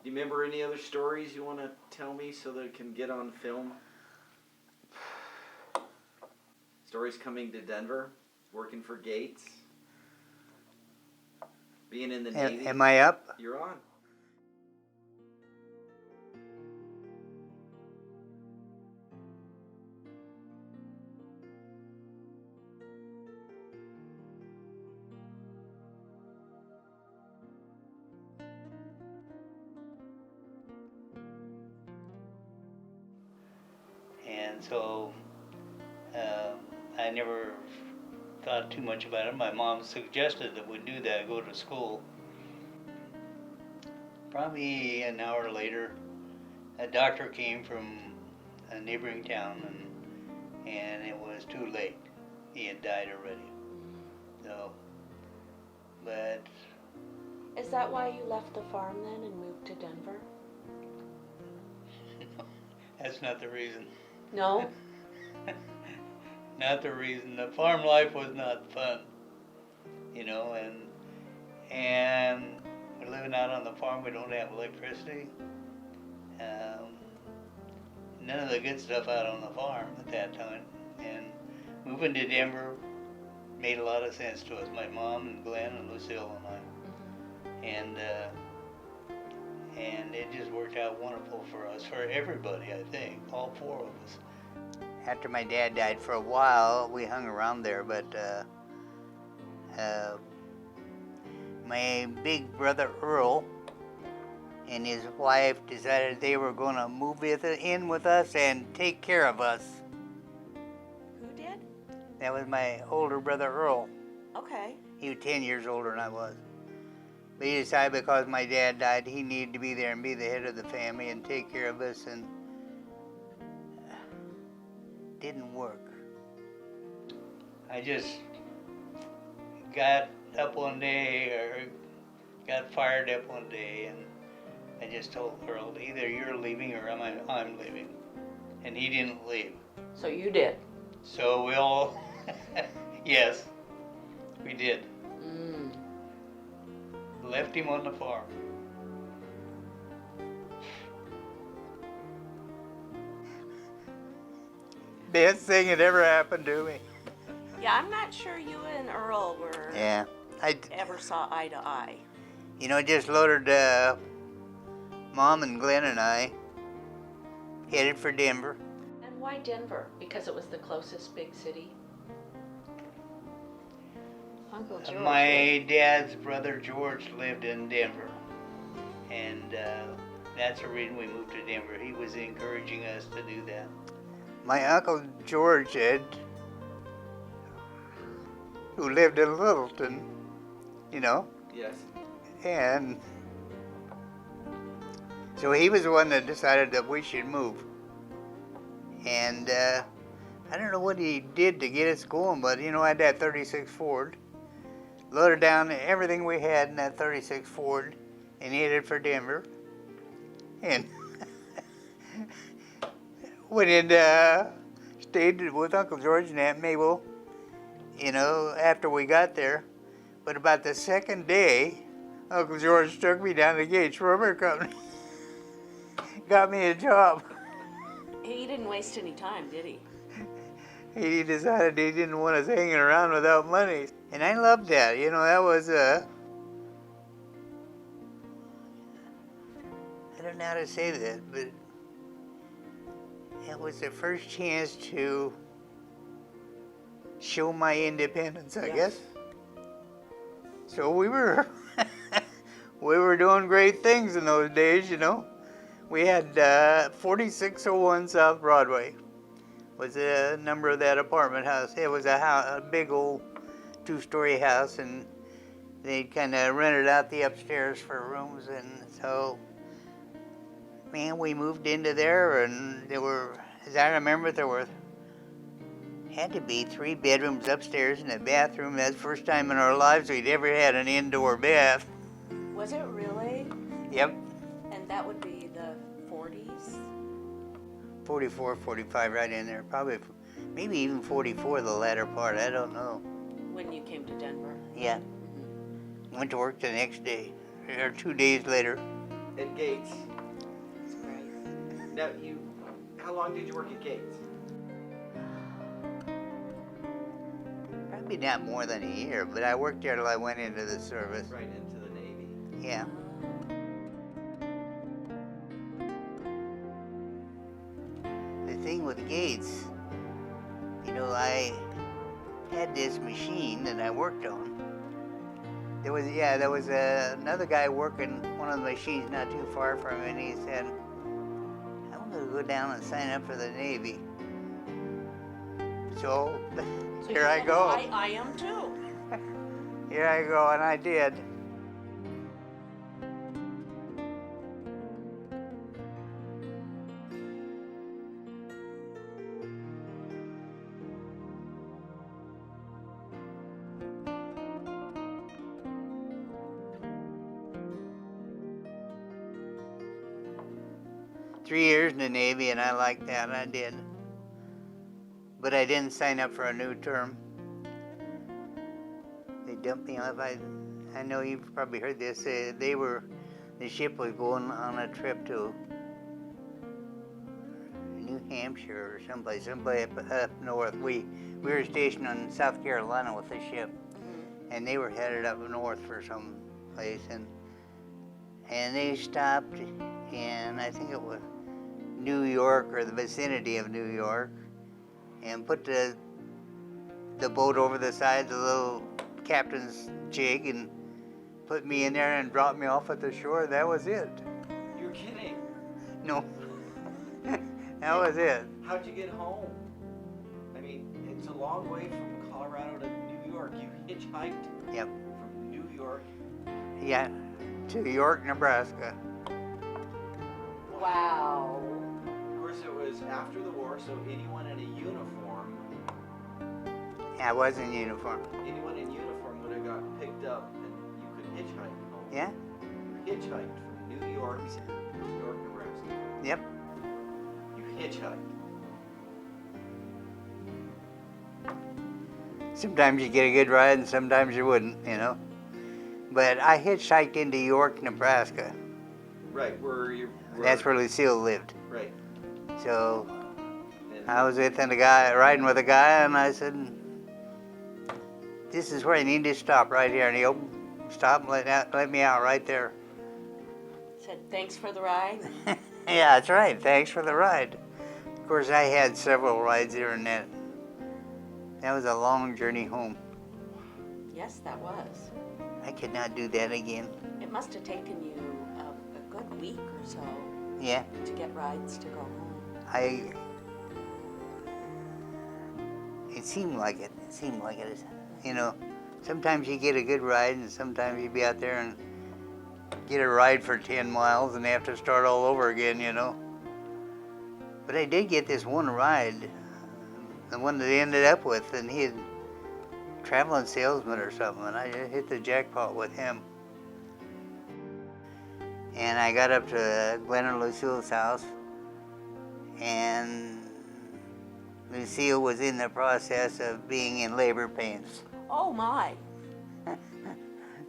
Do you remember any other stories you want to tell me so that it can get on film? Stories coming to Denver, working for Gates, being in the Navy. Am I up? You're on. And so I never thought too much about it. My mom suggested that we do that, go to school. Probably an hour later, a doctor came from a neighboring town, and it was too late. He had died already. So, but... Is that why you left the farm then and moved to Denver? That's not the reason. No? Not the reason. The farm life was not fun, and we're living out on the farm. We don't have electricity. None of the good stuff out on the farm at that time. And moving to Denver made a lot of sense to us, my mom and Glenn and Lucille and I. And it just worked out wonderful for us, for everybody, I think, all four of us. After my dad died, for a while, we hung around there, but my big brother Earl and his wife decided they were going to move in with us and take care of us. Who did? That was my older brother Earl. Okay. He was 10 years older than I was. But he decided because my dad died, he needed to be there and be the head of the family and take care of us, and didn't work. I just got up one day, or got fired up one day, and I just told Earl, either you're leaving or I'm leaving. And he didn't leave. So you did? So we all, yes, we did. Left him on the farm. Best thing that ever happened to me. Yeah, I'm not sure you and Earl were ever saw eye to eye. Just loaded Mom and Glenn and I headed for Denver. And why Denver? Because it was the closest big city? Uncle George. My dad's brother George lived in Denver, and that's the reason we moved to Denver. He was encouraging us to do that. My Uncle George, who lived in Littleton, Yes. and so he was the one that decided that we should move. And I don't know what he did to get us going, but I had that 36 Ford. Loaded down everything we had in that 36 Ford and headed for Denver. And went in, stayed with Uncle George and Aunt Mabel, after we got there. But about the second day, Uncle George took me down to Gates Rubber Company. Got me a job. He didn't waste any time, did he? He decided he didn't want us hanging around without money. And I loved that. That was I don't know how to say that, but it was the first chance to show my independence, I guess. So we were we were doing great things in those days, We had 4601 South Broadway was the number of that apartment house. It was a big old two-story house, and they kind of rented out the upstairs for rooms, and so, man, we moved into there, and there were, as I remember, had to be 3 bedrooms upstairs and a bathroom. That's the first time in our lives we'd ever had an indoor bath. Was it really? Yep. And that would be the 40s? 44, 45, right in there. Probably, maybe even 44, the latter part. I don't know. When you came to Denver? Yeah. Went to work the next day, or 2 days later. at Gates. That's great. Now, how long did you work at Gates? Probably not more than a year, but I worked there till I went into the service. Right into the Navy. Yeah. The thing with Gates, you know, I had this machine that I worked on. There was another guy working one of the machines not too far from me, and he said, I'm going to go down and sign up for the Navy. So here I go. I am too. Here I go, and I did. Three years in the Navy, and I liked that. I did. But I didn't sign up for a new term. They dumped me off. I know you've probably heard this. The ship was going on a trip to New Hampshire or someplace up north. We were stationed in South Carolina with the ship, and they were headed up north for some place, and they stopped in, I think it was New York or the vicinity of New York, and put the boat over the side of the little captain's jig and put me in there and dropped me off at the shore. That was it. You're kidding. No. That was it. How'd you get home? I mean, it's a long way from Colorado to New York. You hitchhiked Yep. from New York. Yeah, to York, Nebraska. Wow. Of course, it was after the war, so anyone in a uniform, I was in uniform. anyone in uniform would have got picked up, and you could hitchhike home. Yeah? You hitchhiked from New York, Nebraska. Yep. You hitchhiked. Sometimes you get a good ride and sometimes you wouldn't, you know. But I hitchhiked into York, Nebraska. Right, That's where Lucille lived. Right. So And I was riding with a guy, and I said, this is where I need to stop right here. And he stopped and let me out right there. Said thanks for the ride. Yeah, that's right. Thanks for the ride. Of course, I had several rides there, and that was a long journey home. Yes, that was. I could not do that again. It must have taken you a good week or so Yeah, to get rides to go home. it seemed like it. It seemed like it. You know, sometimes you get a good ride, and sometimes you be out there and get a ride for 10 miles and have to start all over again, you know. But I did get this one ride, the one that I ended up with, and he had traveling salesman or something, and I just hit the jackpot with him. And I got up to Glenn and Lucille's house, and Lucille was in the process of being in labor pains. Oh my.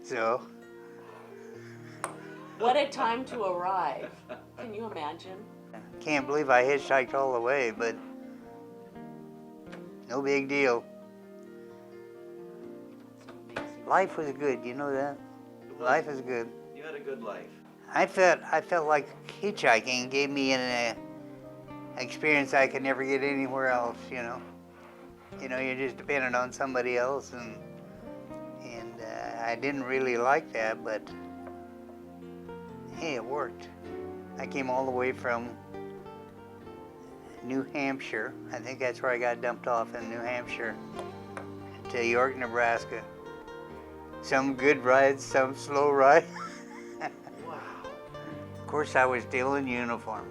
So, What a time to arrive. Can you imagine? can't believe I hitchhiked all the way, but no big deal. Life was good, you know that? Life is good. you had a good life. I felt like hitchhiking gave me an experience I could never get anywhere else, you know. You know, you're just dependent on somebody else, and I didn't really like that, but hey, it worked. I came all the way from New Hampshire. I think that's where I got dumped off, in New Hampshire, to York, Nebraska. Some good rides, some slow rides. Wow. Of course, I was still in uniform.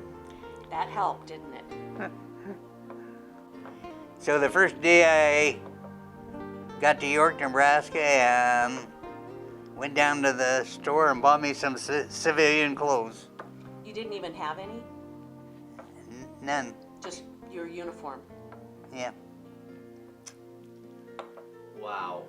That helped, didn't it? So the first day I got to York, Nebraska, and went down to the store and bought me some civilian clothes. You didn't even have any? None. Just your uniform. Yeah. Wow.